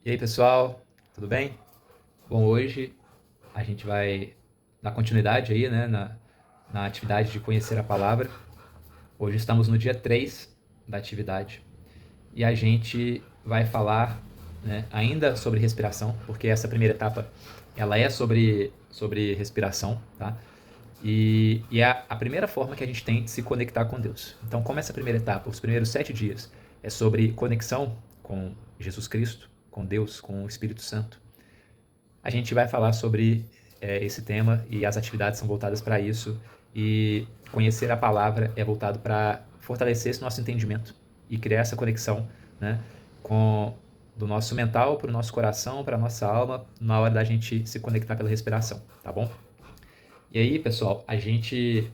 E aí, pessoal, tudo bem? Bom, hoje a gente vai dar continuidade aí, né, na atividade de conhecer a palavra. Hoje estamos no dia 3 da atividade e a gente vai falar, né, ainda sobre respiração, porque essa primeira etapa ela é sobre respiração, tá? E é a primeira forma que a gente tem de se conectar com Deus. Então, como essa primeira etapa, os primeiros 7 dias, é sobre conexão com Jesus Cristo, com Deus, com o Espírito Santo, a gente vai falar sobre esse tema e as atividades são voltadas para isso. E conhecer a palavra é voltado para fortalecer esse nosso entendimento e criar essa conexão, né, com do nosso mental para o nosso coração, para a nossa alma, na hora da gente se conectar pela respiração, tá bom? E aí, pessoal, a gente.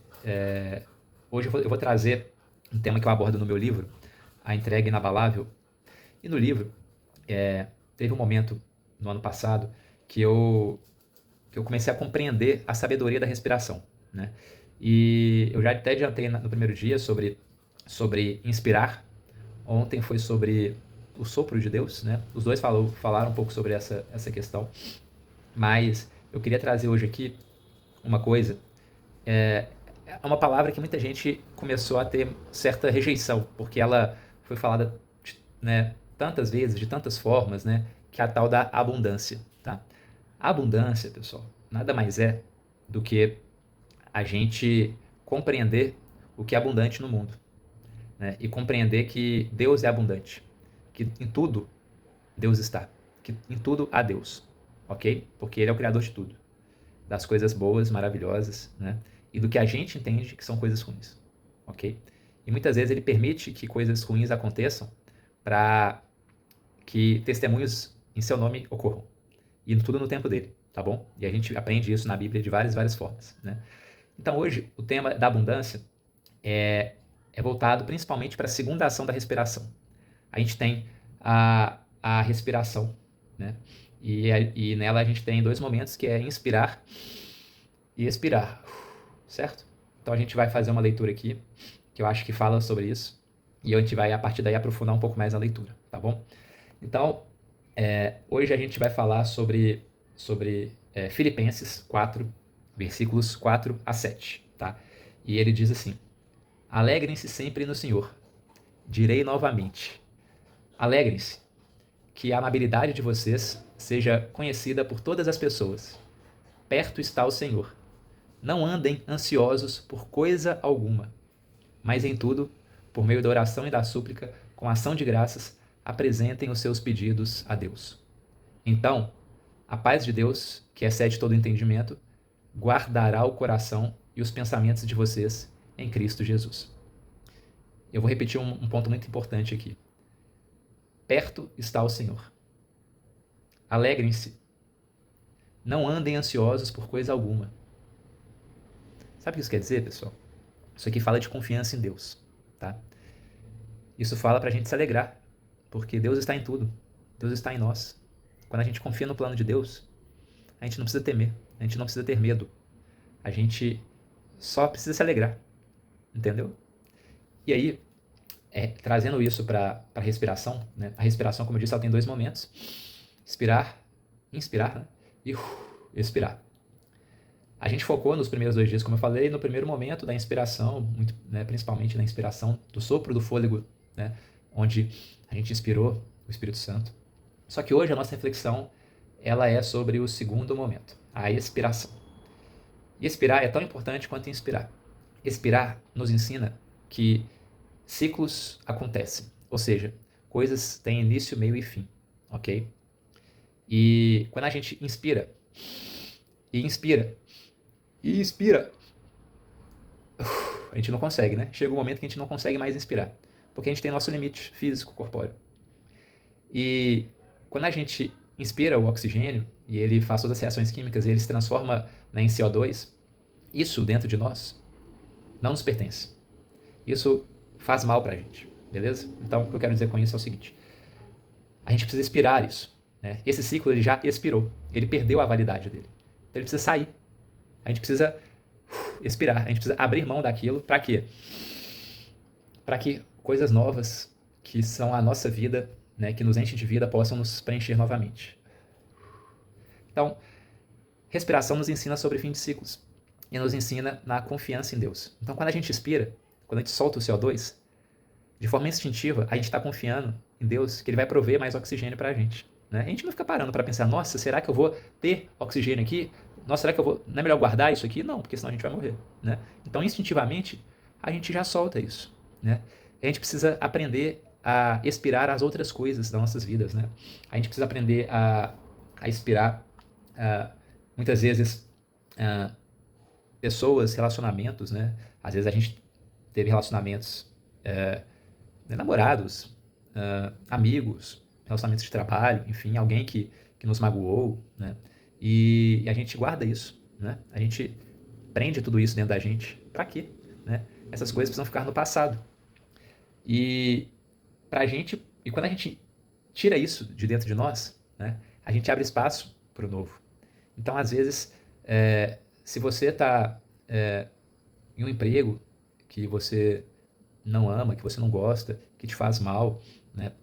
Hoje eu vou trazer um tema que eu abordo no meu livro, A Entrega Inabalável. E no livro, teve um momento no ano passado que eu comecei a compreender a sabedoria da respiração, né? E eu já até adiantei no primeiro dia sobre inspirar. Ontem foi sobre o sopro de Deus, né? Os dois falaram um pouco sobre essa questão. Mas eu queria trazer hoje aqui uma coisa. É uma palavra que muita gente começou a ter certa rejeição, porque ela foi falada, né, tantas vezes, de tantas formas, né, que é a tal da abundância, tá? A abundância, pessoal, nada mais é do que a gente compreender o que é abundante no mundo, né? E compreender que Deus é abundante, que em tudo Deus está, que em tudo há Deus, ok? Porque Ele é o Criador de tudo, das coisas boas, maravilhosas, né? E do que a gente entende que são coisas ruins, ok? E muitas vezes Ele permite que coisas ruins aconteçam para que testemunhos em seu nome ocorram. E tudo no tempo dele, tá bom? E a gente aprende isso na Bíblia de várias formas, né? Então hoje o tema da abundância é voltado principalmente para a segunda ação da respiração. A gente tem a respiração, né? E nela a gente tem dois momentos que é inspirar e expirar, certo? Então a gente vai fazer uma leitura aqui que eu acho que fala sobre isso e a gente vai a partir daí aprofundar um pouco mais na leitura, tá bom? Então hoje a gente vai falar sobre Filipenses 4, versículos 4 a 7, tá? E ele diz assim: Alegrem-se sempre no Senhor. Direi novamente: alegrem-se, que a amabilidade de vocês seja conhecida por todas as pessoas. Perto está o Senhor. Não andem ansiosos por coisa alguma, mas em tudo, por meio da oração e da súplica, com ação de graças, apresentem os seus pedidos a Deus. Então, a paz de Deus, que excede todo entendimento, guardará o coração e os pensamentos de vocês em Cristo Jesus. Eu vou repetir um ponto muito importante aqui. Perto está o Senhor. Alegrem-se. Não andem ansiosos por coisa alguma. Sabe o que isso quer dizer, pessoal? Isso aqui fala de confiança em Deus, tá? Isso fala pra gente se alegrar, porque Deus está em tudo. Deus está em nós. Quando a gente confia no plano de Deus, a gente não precisa temer, a gente não precisa ter medo. A gente só precisa se alegrar, entendeu? E aí, trazendo isso para a respiração, né? A respiração, como eu disse, ela tem dois momentos: expirar, inspirar, né? E expirar. A gente focou nos primeiros 2 dias, como eu falei, no primeiro momento da inspiração, muito, né, principalmente na inspiração do sopro do fôlego, né, onde a gente inspirou o Espírito Santo. Só que hoje a nossa reflexão ela é sobre o segundo momento, a expiração. E expirar é tão importante quanto inspirar. Expirar nos ensina que ciclos acontecem, ou seja, coisas têm início, meio e fim, ok? E quando a gente inspira e inspira e inspira, a gente não consegue, né? Chega um momento que a gente não consegue mais inspirar, porque a gente tem nosso limite físico, corpóreo. E quando a gente inspira o oxigênio e ele faz todas as reações químicas e ele se transforma, né, em CO2, isso dentro de nós não nos pertence. Isso faz mal pra gente, beleza? Então, o que eu quero dizer com isso é o seguinte: a gente precisa expirar isso, né? Esse ciclo ele já expirou, ele perdeu a validade dele. Então ele precisa sair. A gente precisa expirar, a gente precisa abrir mão daquilo. Para quê? Para que coisas novas, que são a nossa vida, né, que nos enchem de vida possam nos preencher novamente. Então, respiração nos ensina sobre fim de ciclos e nos ensina na confiança em Deus. Então, quando a gente expira, quando a gente solta o CO2, de forma instintiva, a gente está confiando em Deus que Ele vai prover mais oxigênio para a gente. Né? A gente não fica parando para pensar, nossa, será que eu vou ter oxigênio aqui? Nossa, será que eu vou... Não é melhor guardar isso aqui? Não, porque senão a gente vai morrer. Né? Então, instintivamente, a gente já solta isso. Né? A gente precisa aprender a expirar as outras coisas das nossas vidas. Né? A gente precisa aprender a expirar, muitas vezes, pessoas, relacionamentos. Né? Às vezes a gente teve relacionamentos, namorados, amigos, relacionamentos de trabalho, enfim, alguém que nos magoou, né? E a gente guarda isso, né? A gente prende tudo isso dentro da gente. Pra quê? Né? Essas coisas precisam ficar no passado. E quando a gente tira isso de dentro de nós, né? A gente abre espaço para o novo. Então, às vezes, se você está em um emprego que você não ama, que você não gosta, que te faz mal, né?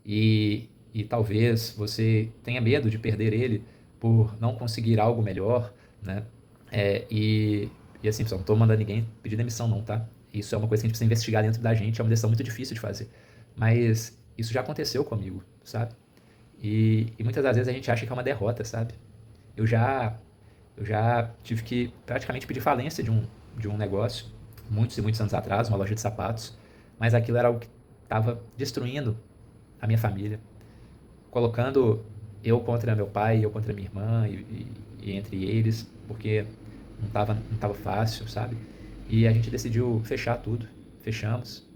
E talvez você tenha medo de perder ele por não conseguir algo melhor, né? E assim, pessoal, não estou mandando ninguém pedir demissão não, tá? Isso é uma coisa que a gente precisa investigar dentro da gente, é uma decisão muito difícil de fazer. Mas isso já aconteceu comigo, sabe? E muitas das vezes a gente acha que é uma derrota, sabe? Eu já tive que praticamente pedir falência de um negócio, muitos e muitos anos atrás, uma loja de sapatos, mas aquilo era algo que estava destruindo a minha família, colocando eu contra meu pai, eu contra minha irmã e entre eles, porque não tava fácil, sabe? E a gente decidiu fechar tudo, fechamos.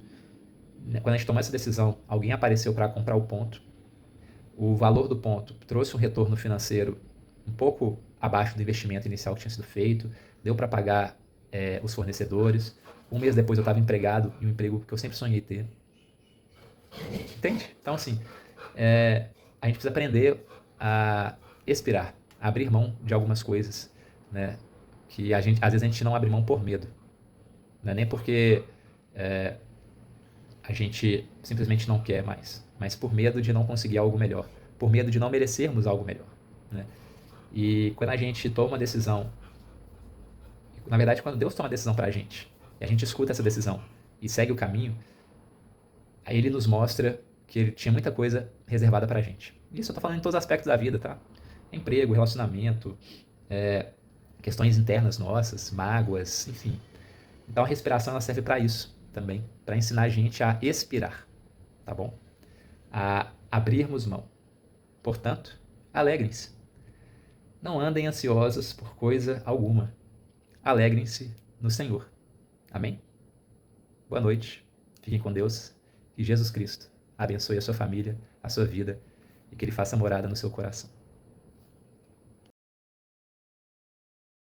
Quando a gente tomou essa decisão, alguém apareceu para comprar o ponto. O valor do ponto trouxe um retorno financeiro um pouco abaixo do investimento inicial que tinha sido feito, deu para pagar os fornecedores. Um mês depois eu estava empregado em um emprego que eu sempre sonhei ter. Entende? Então, assim, a gente precisa aprender a expirar, a abrir mão de algumas coisas, né? Que às vezes a gente não abre mão por medo. Não é nem porque a gente simplesmente não quer mais, mas por medo de não conseguir algo melhor, por medo de não merecermos algo melhor, né? E quando a gente toma uma decisão, na verdade, quando Deus toma uma decisão pra gente, e a gente escuta essa decisão e segue o caminho, aí Ele nos mostra que Ele tinha muita coisa reservada pra gente. Isso eu tô falando em todos os aspectos da vida, tá? Emprego, relacionamento, questões internas nossas, mágoas, enfim. Então a respiração ela serve para isso também, para ensinar a gente a expirar, tá bom? A abrirmos mão. Portanto, alegrem-se. Não andem ansiosos por coisa alguma. Alegrem-se no Senhor. Amém? Boa noite. Fiquem com Deus. Que Jesus Cristo abençoe a sua família, a sua vida e que Ele faça morada no seu coração.